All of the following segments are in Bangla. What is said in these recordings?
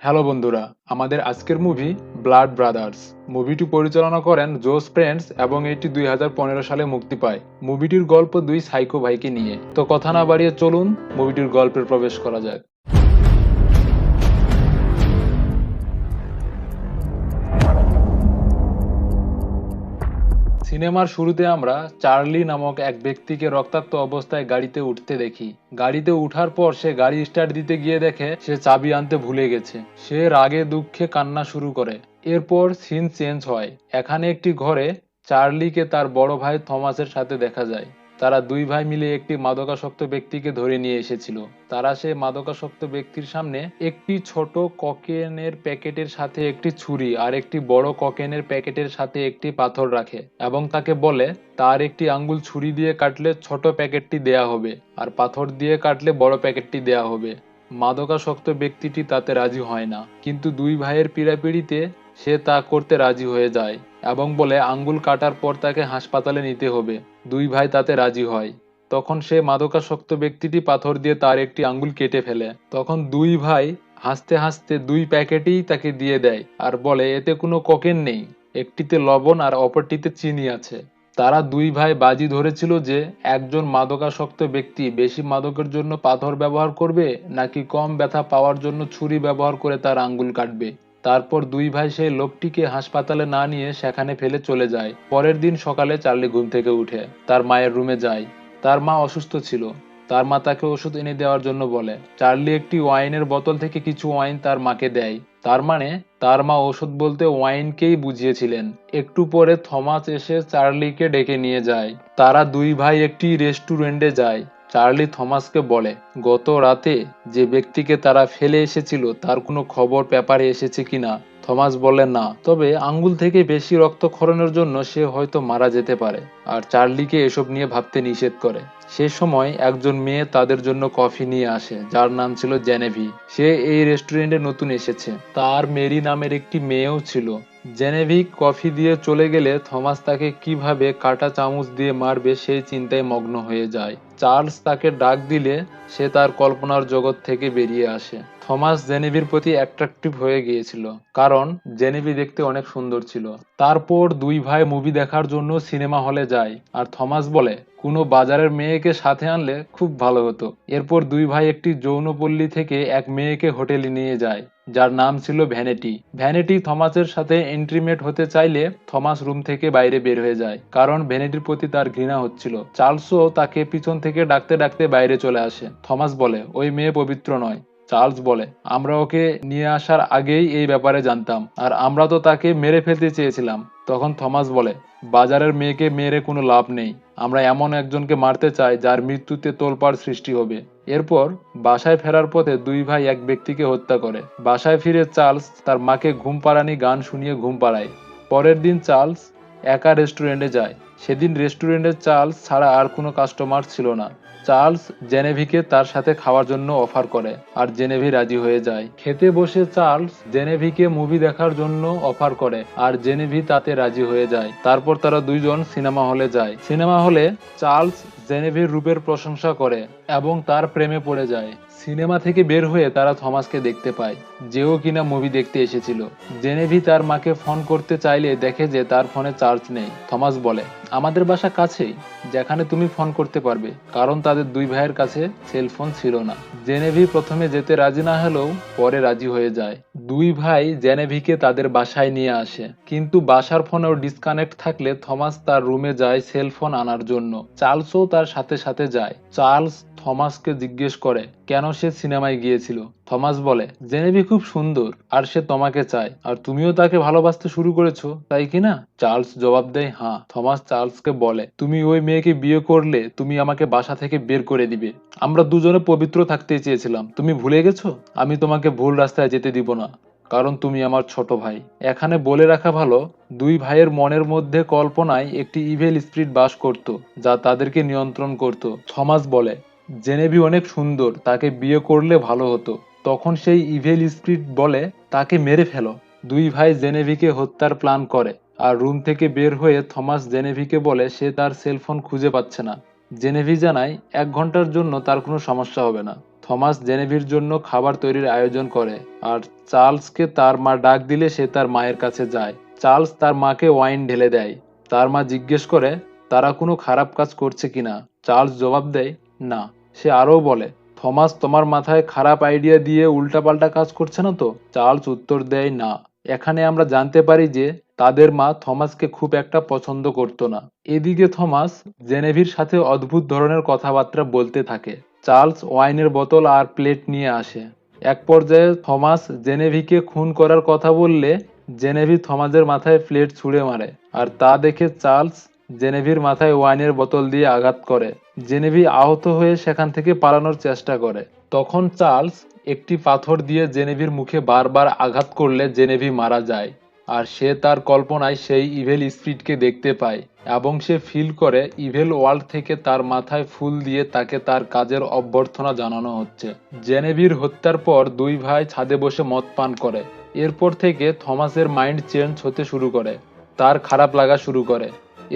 হ্যালো বন্ধুরা, আমাদের আজকের মুভি ব্লাড ব্রাদার্স। মুভিটি পরিচালনা করেন জোস ফ্রেন্ডস এবং এটি 2015 সালে মুক্তি পায়। মুভিটির গল্প দুই সাইকো ভাইকে নিয়ে। তো কথা না বাড়িয়ে চলুন মুভিটির গল্পে প্রবেশ করা যাক। সিনেমার শুরুতে আমরা চার্লি নামক এক ব্যক্তিকে রক্তাক্ত অবস্থায় গাড়িতে উঠতে দেখি। গাড়িতে উঠার পর সে গাড়ি স্টার্ট দিতে গিয়ে দেখে সে চাবি আনতে ভুলে গেছে। সে রাগে দুঃখে কান্না শুরু করে। এরপর সিন চেঞ্জ হয়। এখানে একটি ঘরে চার্লিকে তার বড় ভাই থমাসের সাথে দেখা যায়। তারা দুই ভাই মিলে একটি মাদকাসক্ত ব্যক্তিকে ধরে নিয়ে এসেছিল। তারা সেই মাদকাসক্ত ব্যক্তির সামনে একটি ছোট ককেনের প্যাকেটের সাথে একটি ছুরি আর একটি বড় ককেনের প্যাকেটের সাথে একটি পাথর রাখে এবং তাকে বলে তার একটি আঙ্গুল ছুরি দিয়ে কাটলে ছোট প্যাকেটটি দেয়া হবে আর পাথর দিয়ে কাটলে বড় প্যাকেটটি দেয়া হবে। মাদকাসক্ত ব্যক্তিটি তাতে রাজি হয় না, কিন্তু দুই ভাইয়ের পীড়াপিড়িতে সে তা করতে রাজি হয়ে যায় এবং বলে আঙ্গুল কাটার পর তাকে হাসপাতালে নিতে হবে। দুই ভাই তাতে রাজি হয়। তখন সে মাদকাসক্ত ব্যক্তিটি পাথর দিয়ে তার একটি আঙ্গুল কেটে ফেলে। তখন দুই ভাই হাসতে হাসতে দুই প্যাকেটই তাকে দিয়ে দেয় আর বলে এতে কোনো কোকেন নেই, একটিতে লবণ আর অপরটিতে চিনি আছে। তারা দুই ভাই বাজি ধরেছিল যে একজন মাদকাসক্ত ব্যক্তি বেশি মাদকের জন্য পাথর ব্যবহার করবে নাকি কম ব্যথা পাওয়ার জন্য ছুরি ব্যবহার করে তার আঙ্গুল কাটবে। তারপর দুই ভাই সেই লোকটিকে হাসপাতালে না নিয়ে সেখানে ফেলে চলে যায়। পরের দিন সকালে চার্লি ঘুম থেকে উঠে তার মায়ের রুমে যায়। তার মা অসুস্থ ছিল। তার মা তাকে ওষুধ এনে দেওয়ার জন্য বলে। চার্লি একটি ওয়াইনের বোতল থেকে কিছু ওয়াইন তার মাকে দেয়। তার মানে তার মা ওষুধ বলতে ওয়াইনকেই বুঝিয়েছিলেন। একটু পরে থমাস এসে চার্লিকে ডেকে নিয়ে যায়। তারা দুই ভাই একটি রেস্টুরেন্টে যায়। চার্লি থমাসকে বলে গত রাতে যে ব্যক্তিকে তারা ফেলে এসেছিল তার কোনো খবর পেপারে এসেছে কিনা। থমাস বলে না, তবে আঙ্গুল থেকে বেশি রক্তক্ষরণের জন্য সে হয়তো মারা যেতে পারে। আর চার্লিকে এসব নিয়ে ভাবতে নিষেধ করে। সে সময় একজন মেয়ে তাদের জন্য কফি নিয়ে আসে যার নাম ছিল জেনেভি। সে এই রেস্টুরেন্টে নতুন এসেছে। তার মেরি নামের একটি মেয়েও ছিল। জেনেভি কফি দিয়ে চলে গেলে থমাস তাকে কিভাবে কাঁটা চামচ দিয়ে মারবে সেই চিন্তায় মগ্ন হয়ে যায়। চার্লস তাকে ডাক দিলে সে তার কল্পনার জগৎ থেকে বেরিয়ে আসে। থমাস জেনেভির প্রতি অ্যাট্রাকটিভ হয়ে গিয়েছিল কারণ জেনেভি দেখতে অনেক সুন্দর ছিল। তারপর দুই ভাই মুভি দেখার জন্য সিনেমা হলে যায় আর থমাস বলে কোনো বাজারের মেয়েকে সাথে আনলে খুব ভালো হতো। এরপর দুই ভাই একটি যৌনপল্লী থেকে এক মেয়েকে হোটেলে নিয়ে যায় যার নাম ছিল ভ্যানেটি। ভ্যানেটি থমাসের সাথে ইন্টিমেট হতে চাইলে থমাস রুম থেকে বাইরে বের হয়ে যায় কারণ ভ্যানেটির প্রতি তার ঘৃণা হচ্ছিল। চার্লসও তাকে পিছন থেকে ডাকতে ডাকতে বাইরে চলে আসে। থমাস বলে ওই মেয়ে পবিত্র নয়। চার্লস বলে আমরা ওকে নিয়ে আসার আগেই এই ব্যাপারে জানতাম আর আমরা তো তাকে মেরে ফেলতে চেয়েছিলাম। তখন থমাস বলে বাজারের মেয়েকে মেরে কোনো লাভ নেই। আমরা এমন একজনকে মারতে চাই যার মৃত্যুতে তোলপাড় সৃষ্টি হবে। এরপর বাসায় ফেরার পথে দুই ভাই এক ব্যক্তিকে হত্যা করে। বাসায় ফিরে চার্লস তার মাকে ঘুম পাড়ানি গান শুনিয়ে ঘুম পাড়ায়। পরের দিন চার্লস একা রেস্টুরেন্টে যায়। সেদিন রেস্টুরেন্টে চার্লস ছাড়া আর কোনো কাস্টমার ছিল না। চার্লস জেনেভিকে তার সাথে খাওয়ার জন্য অফার করে আর জেনেভি রাজি হয়ে যায়। খেতে বসে চার্লস জেনেভিকে মুভি দেখার জন্য অফার করে আর জেনেভি তাতে রাজি হয়ে যায়। তারপর তারা দুইজন সিনেমা হলে যায়। সিনেমা হলে চার্লস জেনেভির রূপের প্রশংসা করে এবং তার প্রেমে পড়ে যায়। সিনেমা থেকে বের হয়ে তারা থমাসকে দেখতে পায়, যেও কিনা মুভি দেখতে এসেছিল। জেনেভি তার মাকে ফোন করতে চাইলে দেখে যে তার ফোনে চার্জ নেই। থমাস বলে আমাদের বাসা কাছেই, যেখানে তুমি ফোন করতে পারবে, কারণ তাদের দুই ভাইয়ের কাছে সেলফোন ছিল না। জেনেভি প্রথমে যেতে রাজি না হলেও পরে রাজি হয়ে যায়। দুই ভাই জেনেভিকে তাদের বাসায় নিয়ে আসে, কিন্তু বাসার ফোনেও ডিসকানেক্ট থাকলে থমাস তার রুমে যায় সেলফোন আনার জন্য। চার্লসও তার সাথে সাথে যায়। চার্লস থমাসকে জিজ্ঞেস করে কেন সে সিনেমায় গিয়েছিল। থমাস বলে জেনেভি খুব সুন্দর আর সে তোমাকে চায় আর তুমিও তাকে ভালোবাসতে শুরু করেছো, তাই কিনা? চার্লস জবাব দেয় হ্যাঁ। থমাস চার্লসকে বলে তুমি ওই মেয়েকে বিয়ে করলে তুমি আমাকে বাসা থেকে বের করে দিবে। আমরা দুজনে পবিত্র থাকতে চেয়েছিলাম, তুমি ভুলে গেছো? আমি তোমাকে ভুল রাস্তায় যেতে দিব না, কারণ তুমি আমার ছোট ভাই। এখানে বলে রাখা ভালো, দুই ভাইয়ের মনের মধ্যে কল্পনায় একটি ইভেল স্পিরিট বাস করত যা তাদেরকে নিয়ন্ত্রণ করত। থমাস বলে জেনেভি অনেক সুন্দর, তাকে বিয়ে করলে ভালো হতো। তখন সেই ইভেল স্পিরিট বলে তাকে মেরে ফেলো। দুই ভাই জেনেভিকে হত্যার প্ল্যান করে আর রুম থেকে বের হয়ে থমাস জেনেভিকে বলে সে তার সেলফোন খুঁজে পাচ্ছে না। জেনেভি জানায় 1 ঘন্টার জন্য তার কোনো সমস্যা হবে না। থমাস জেনেভির জন্য খাবার তৈরির আয়োজন করে, আর চার্লসকে তার মা ডাক দিলে সে তার মায়ের কাছে যায়। চার্লস তার মাকে ওয়াইন ঢেলে দেয়। তার মা জিজ্ঞেস করে তারা কোনো খারাপ কাজ করছে কিনা। চার্লস জবাব দেয় না। সে আরও বলে, থমাস তোমার মাথায় খারাপ আইডিয়া দিয়ে উল্টাপাল্টা কাজ করছে না তো? চার্লস উত্তর দেয় না। এখানে আমরা জানতে পারি যে তাদের মা থমাসকে খুব একটা পছন্দ করত না। এদিকে থমাস জেনেভির সাথে অদ্ভুত ধরনের কথাবার্তা বলতে থাকে। চার্লস ওয়াইনের বোতল আর প্লেট নিয়ে আসে। এক পর্যায়ে থমাস জেনেভিকে খুন করার কথা বললে জেনেভি থমাসের মাথায় প্লেট ছুঁড়ে মারে, আর তা দেখে চার্লস জেনেভির মাথায় ওয়াইনের বোতল দিয়ে আঘাত করে। জেনেভি আহত হয়ে সেখান থেকে পালানোর চেষ্টা করে। তখন চার্লস একটি পাথর দিয়ে জেনেভির মুখে বারবার আঘাত করলে জেনেভি মারা যায়। আর সে তার কল্পনায় সেই ইভেল স্পিরিটকে দেখতে পায় এবং সে ফিল করে ইভেল ওয়ার্ল্ড থেকে তার মাথায় ফুল দিয়ে তাকে তার কাজের অভ্যর্থনা জানানো হচ্ছে। জেনেভির হত্যার পর দুই ভাই ছাদে বসে মদ পান করে। এরপর থেকে থমাসের মাইন্ড চেঞ্জ হতে শুরু করে, তার খারাপ লাগা শুরু করে।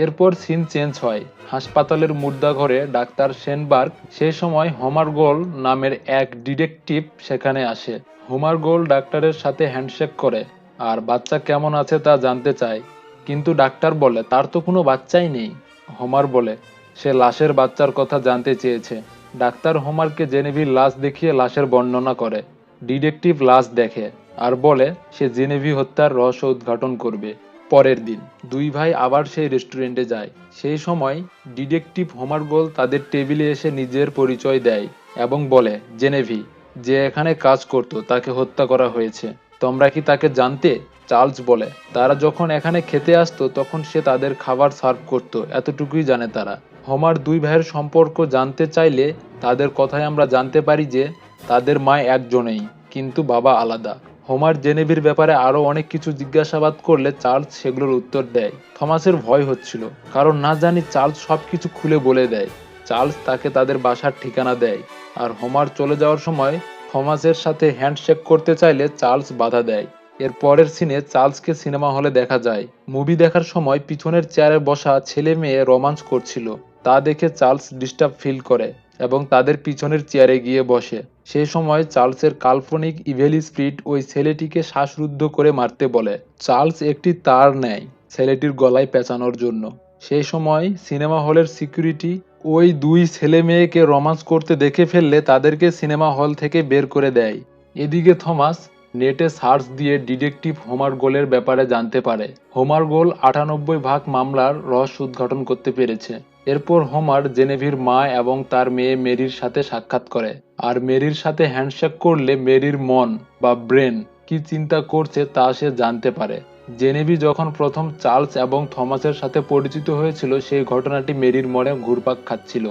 এরপর সিন চেঞ্জ হয়। হাসপাতালের মুর্দা ঘরে ডাক্তার শেনবার্গ, সে সময় হোমার গোল নামের এক ডিটেকটিভ সেখানে আসে। হোমার গোল ডাক্তারের সাথে হ্যান্ডশেক করে আর বাচ্চা কেমন আছে তা জানতে চায়, কিন্তু ডাক্তার বলে তার তো কোনো বাচ্চাই নেই। হোমার বলে সে লাশের বাচ্চার কথা জানতে চেয়েছে। ডাক্তার হোমারকে জেনেভির লাশ দেখিয়ে লাশের বর্ণনা করে। ডিটেকটিভ লাশ দেখে আর বলে সে জেনেভি হত্যার রহস্য উদ্ঘাটন করবে। পরের দিন দুই ভাই আবার সেই রেস্টুরেন্টে যায়। সেই সময় ডিটেকটিভ হোমার গোল তাদের টেবিলে এসে নিজের পরিচয় দেয় এবং বলে, জেনেভি যে এখানে কাজ করত তাকে হত্যা করা হয়েছে। তোমরা কি তাকে জানতে? চার্লস বলে তারা যখন এখানে খেতে আসতো তখন সে তাদের খাবার সার্ভ করত, এতটুকুই জানে তারা। হোমার দুই ভাইয়ের সম্পর্ক জানতে চাইলে তাদের কথায় আমরা জানতে পারি যে তাদের মা একজনেই, কিন্তু বাবা আলাদা। হোমার জেনেভির ব্যাপারে আরো অনেক কিছু জিজ্ঞাসাবাদ করলে চার্লস সেগুলোর উত্তর দেয়। থমাসের ভয় হচ্ছিল, কারণ না জানি চার্লস সবকিছু খুলে বলে দেয়। চার্লস তাকে তাদের বাসার ঠিকানা দেয়, আর হোমার চলে যাওয়ার সময় থমাসের সাথে হ্যান্ডশেক করতে চাইলে চার্লস বাধা দেয়। এর পরের সিনে চার্লসকে সিনেমা হলে দেখা যায়। মুভি দেখার সময় পিছনের চেয়ারে বসা ছেলে মেয়ে রোমান্স করছিল। তা দেখে চার্লস ডিস্টার্ব ফিল করে এবং তাদের পিছনের চেয়ারে গিয়ে বসে। সেই সময় চার্লসের কাল্পনিক ইভেল স্পিরিট ওই ছেলেটিকে শ্বাসরুদ্ধ করে মারতে বলে। চার্লস একটি তার নেয় ছেলেটির গলায় পেঁচানোর জন্য। সেই সময় সিনেমা হলের সিকিউরিটি ওই দুই ছেলে মেয়েকে রোমান্স করতে দেখে ফেললে তাদেরকে সিনেমা হল থেকে বের করে দেয়। এদিকে থমাস নেটে সার্চ দিয়ে ডিটেকটিভ হোমার গোলের ব্যাপারে জানতে পারে। হোমার গোল 98 ভাগ মামলার রহস্য উদ্ঘাটন করতে পেরেছে। এরপর হোমার জেনেভির মা এবং তার মেয়ে মেরির সাথে সাক্ষাৎ করে, আর মেরির সাথে হ্যান্ডশেক করলে মেরির মন বা ব্রেন কি চিন্তা করছে তা সে জানতে পারে। জেনেভি যখন প্রথম চার্লস এবং থমাসের সাথে পরিচিত হয়েছিল সেই ঘটনাটি মেরির মনে ঘুরপাক খাচ্ছিল,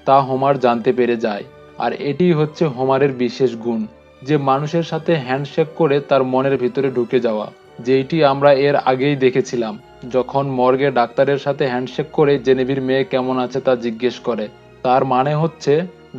তা হোমার জানতে পেরে যায়। আর এটি হচ্ছে হোমারের বিশেষ গুণ, যে মানুষের সাথে হ্যান্ডশেক করে তার মনের ভিতরে ঢুকে যাওয়া, যেইটি আমরা এর আগেই দেখেছিলাম যখন মর্গে ডাক্তারের সাথে হ্যান্ডশেক করে জেনেভির মেয়ে কেমন আছে তা জিজ্ঞেস করে। তার মানে হচ্ছে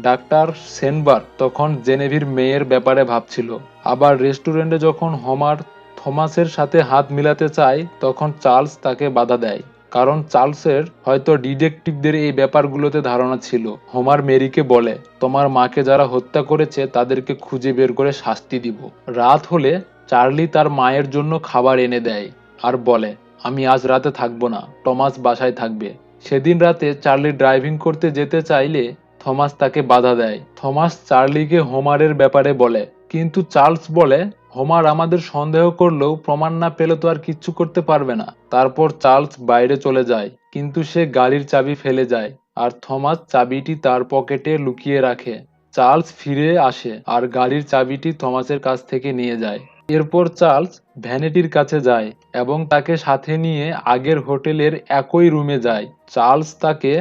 ডাক্তার সেনবার্গ তখন জেনেভির মেয়ের ব্যাপারে ভাবছিল। আবার রেস্টুরেন্টে যখন হোমার থমাসের সাথে হাত মিলাতে চায় তখন চার্লস তাকে বাধা দেয়, কারণ চার্লসের হয়তো ডিটেকটিভদের এই ব্যাপারগুলোতে ধারণা ছিল। হোমার মেরিকে বলে, তোমার মাকে যারা হত্যা করেছে তাদেরকে খুঁজে বের করে শাস্তি দিব। রাত হলে চার্লি তার মায়ের জন্য খাবার এনে দেয় আর বলে, আমি আজ রাতে থাকবো না, টমাস বাসায় থাকবে। সেদিন রাতে চার্লি ড্রাইভিং করতে যেতে চাইলে থমাস তাকে বাধা দেয়। থমাস চার্লিকে হোমারের ব্যাপারে বলে, কিন্তু চার্লস বলে, হোমার আমাদের সন্দেহ করলেও প্রমাণ না পেলে তো আর কিচ্ছু করতে পারবে না। তারপর চার্লস বাইরে চলে যায়, কিন্তু সে গাড়ির চাবি ফেলে যায় আর থমাস চাবিটি তার পকেটে লুকিয়ে রাখে। চার্লস ফিরে আসে আর গাড়ির চাবিটি থমাসের কাছ থেকে নিয়ে যায়। এরপর চার্লস ভ্যানিটির কাছে যায় এবং তাকে সাথে নিয়ে আগের হোটেলের একই রুমে যায়। চার্লস তাকে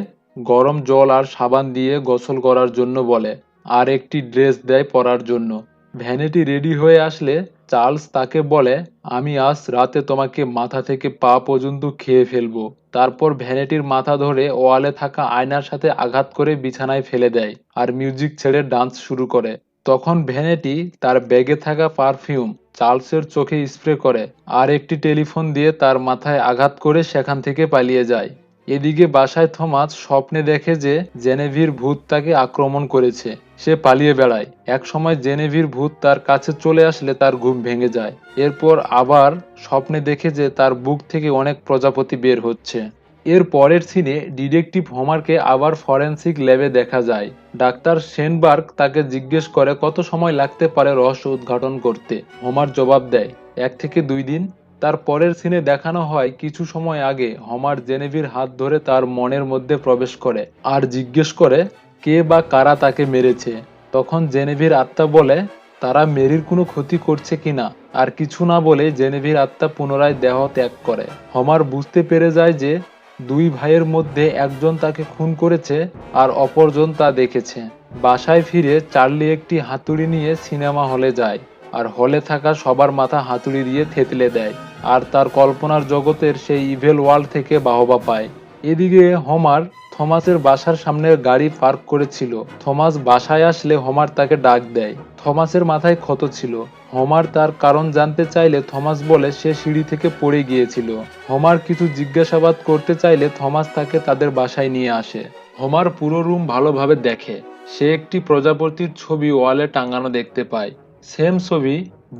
গরম জল আর সাবান দিয়ে গোসল করার জন্য বলে আর একটি ড্রেস দেয় পরার জন্য। ভ্যানিটি রেডি হয়ে আসলে চার্লস তাকে বলে, আমি আজ রাতে তোমাকে মাথা থেকে পা পর্যন্ত খেয়ে ফেলবো। তারপর ভ্যানিটির মাথা ধরে ওয়ালে থাকা আয়নার সাথে আঘাত করে বিছানায় ফেলে দেয় আর মিউজিক ছেড়ে ডান্স শুরু করে। তখন ভ্যানিটি তার ব্যাগে থাকা পারফিউম চার্লসের চোখে স্প্রে করে আর একটি টেলিফোন দিয়ে তার মাথায় আঘাত করে সেখান থেকে পালিয়ে যায়। এদিকে বাসায় থমাস স্বপ্নে দেখে যে জেনেভির ভূত তাকে আক্রমণ করেছে। সে পালিয়ে বেড়ায়। একসময় জেনেভির ভূত তার কাছে চলে আসলে তার ঘুম ভেঙে যায়। এরপর আবার স্বপ্নে দেখে যে তার বুক থেকে অনেক প্রজাপতি বের হচ্ছে। এর পরের সিনে ডিটেকটিভ হোমারকে আবার ফরেনসিক ল্যাবে দেখা যায়। ডাক্তার সেনবার্গ তাকে জিজ্ঞেস করে কত সময় লাগতে পারে রহস্য উদ্ঘাটন করতে। হোমার জবাব দেয় 1 থেকে 2 দিন। তার পরের সিনে দেখানো হয় কিছু সময় আগে হোমার জেনেভির হাত ধরে তার মনের মধ্যে প্রবেশ করে আর জিজ্ঞেস করে কে বা কারা তাকে মেরেছে। তখন জেনেভির আত্মা বলে তারা মেরির কোনো ক্ষতি করছে কিনা। আর কিছু না বলে জেনেভির আত্মা পুনরায় দেহ ত্যাগ করে। হোমার বুঝতে পেরে যায় যে 2 ভাইয়ের মধ্যে একজন তাকে খুন করেছে আর অপরজন তা দেখেছে। বাসায় ফিরে চার্লি একটি হাতুড়ি নিয়ে সিনেমা হলে যায় আর হলে থাকা সবার মাথা হাতুড়ি দিয়ে থেতলে দেয় আর তার কল্পনার জগতের সেই ইভেল ওয়ার্ল্ড থেকে বাহবা পায়। এদিকে হোমার থমাসের বাসার সামনে গাড়ি পার্ক করেছিল। থমাস বাসায় আসলে হোমার তাকে ডাক দেয়। থমাসের মাথায় ক্ষত ছিল। হোমার তার কারণ জানতে চাইলে থমাস বলে সে সিঁড়ি থেকে পড়ে গিয়েছিল। হোমার কিছু জিজ্ঞাসাবাদ করতে চাইলে থমাস তাকে তাদের বাসায় নিয়ে আসে। হোমার পুরো রুম ভালোভাবে দেখে। সে একটি প্রজাপতির ছবি ওয়ালে টাঙানো দেখতে পায়। সেম ছবি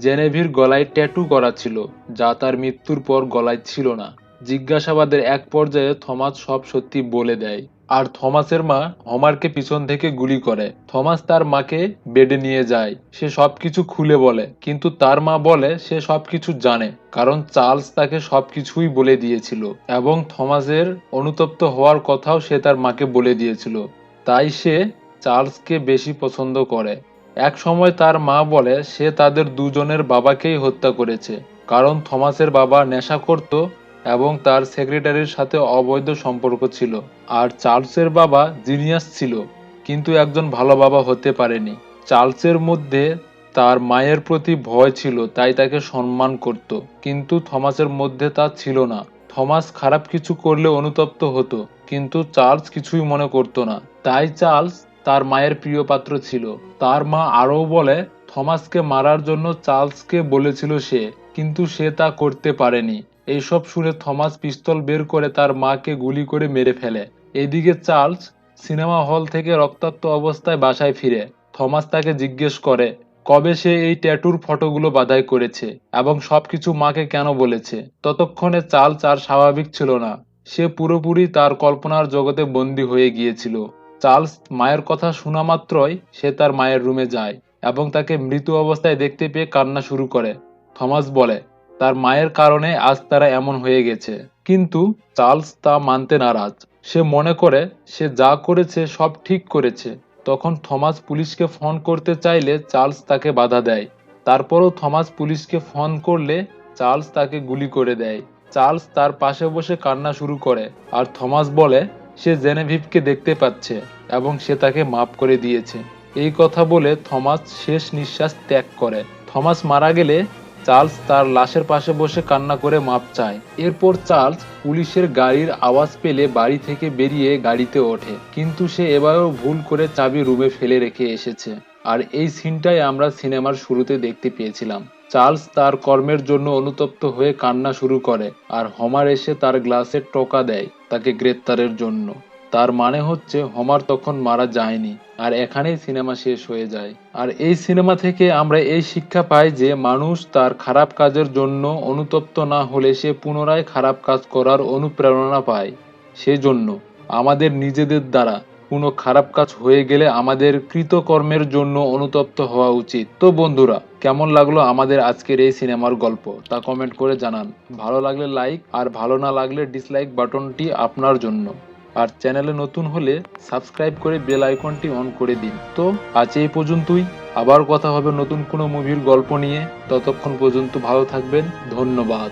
জেনেভির গলায় ট্যাটু করা ছিল, যা তার মৃত্যুর পর গলায় ছিল না। জিজ্ঞাসাবাদের এক পর্যায়ে থমাস সব সত্যি বলে দেয়। আর থমাসের মা হোমারকে পিছন থেকে গুলি করে। থমাস তার মাকে বেডে নিয়ে যায়। সে সবকিছু খুলে বলে, কিন্তু তার মা বলে সে সবকিছু জানে, কারণ চার্লস তাকে সবকিছুই বলে দিয়েছিল এবং থমাসের অনুতপ্ত হওয়ার কথাও সে তার মাকে বলে দিয়েছিল। তাই সে চার্লসকে বেশি পছন্দ করে। এক সময় তার মা বলে সে তাদের দুজনের বাবাকেই হত্যা করেছে, কারণ থমাসের বাবা নেশা করত এবং তার সেক্রেটারির সাথে অবৈধ সম্পর্ক ছিল। আর চার্লসের বাবা জিনিয়াস ছিল, কিন্তু একজন ভালো বাবা হতে পারেনি। চার্লসের মধ্যে তার মায়ের প্রতি ভয় ছিল, তাই তাকে সম্মান করত, কিন্তু থমাসের মধ্যে তা ছিল না। থমাস খারাপ কিছু করলে অনুতপ্ত হতো, কিন্তু চার্লস কিছুই মনে করতো না। তাই চার্লস তার মায়ের প্রিয় পাত্র ছিল। তার মা আরও বলে থমাসকে মারার জন্য চার্লসকে বলেছিল সে, কিন্তু সে তা করতে পারেনি। এইসব শুনে থমাস পিস্তল বের করে তার মাকে গুলি করে মেরে ফেলে। এদিকে চার্লস সিনেমা হল থেকে রক্তাক্ত অবস্থায় বাসায় ফিরে। থমাস তাকে জিজ্ঞেস করে কবে সে এই ট্যাটুর ফটোগুলো বাঁধাই করেছে এবং সবকিছু মাকে কেন বলেছে। ততক্ষণে চার্লস আর স্বাভাবিক ছিল না। সে পুরোপুরি তার কল্পনার জগতে বন্দী হয়ে গিয়েছিল। চার্লস মায়ের কথা শোনা মাত্রই সে তার মায়ের রুমে যায় এবং তাকে মৃত অবস্থায় দেখতে পেয়ে কান্না শুরু করে। থমাস বলে তার মায়ের কারণে আজ তারা এমন হয়ে গেছে, কিন্তু চার্লস তা মানতে নারাজ। সে মনে করে সে যা করেছে সব ঠিক করেছে। তখন থমাস পুলিশকে ফোন করতে চাইলে চার্লস তাকে বাধা দেয়। তারপরও থমাস পুলিশকে ফোন করলে চার্লস তাকে গুলি করে দেয়। চার্লস তার পাশে বসে কান্না শুরু করে আর থমাস বলে সে জেনেভিভকে দেখতে পাচ্ছে এবং সে তাকে মাফ করে দিয়েছে। এই কথা বলে থমাস শেষ নিঃশ্বাস ত্যাগ করে। থমাস মারা গেলে চার্লস তার লাশের পাশে বসে কান্না করে মাপ চায়। এরপর চার্লস পুলিশের গাড়ির আওয়াজ পেলে বাড়ি থেকে বেরিয়ে গাড়িতে ওঠে, কিন্তু সে এবারও ভুল করে চাবি রুমে ফেলে রেখে এসেছে। আর এই সিনটাই আমরা সিনেমার শুরুতে দেখতে পেয়েছিলাম। চার্লস তার কর্মের জন্য অনুতপ্ত হয়ে কান্না শুরু করে আর হোমার এসে তার গ্লাসে টোকা দেয় তাকে গ্রেপ্তারের জন্য। তার মানে হচ্ছে হোমার তখন মারা যায়নি। আর এখানেই সিনেমা শেষ হয়ে যায়। আর এই সিনেমা থেকে আমরা এই শিক্ষা পাই যে মানুষ তার খারাপ কাজের জন্য অনুতপ্ত না হলে সে পুনরায় খারাপ কাজ করার অনুপ্রেরণা পায়। সেজন্য আমাদের নিজেদের দ্বারা কোনো খারাপ কাজ হয়ে গেলে আমাদের কৃতকর্মের জন্য অনুতপ্ত হওয়া উচিত। তো বন্ধুরা, কেমন লাগলো আমাদের আজকের এই সিনেমার গল্প তা কমেন্ট করে জানান। ভালো লাগলে লাইক আর ভালো না লাগলে ডিসলাইক বাটনটি আপনার জন্য। আর চ্যানেলে নতুন হলে সাবস্ক্রাইব করে বেল আইকনটি অন করে দিন। তো আজ এই পর্যন্তই। আবার কথা হবে নতুন কোনো মুভির গল্প নিয়ে। ততক্ষণ পর্যন্ত ভালো থাকবেন। ধন্যবাদ।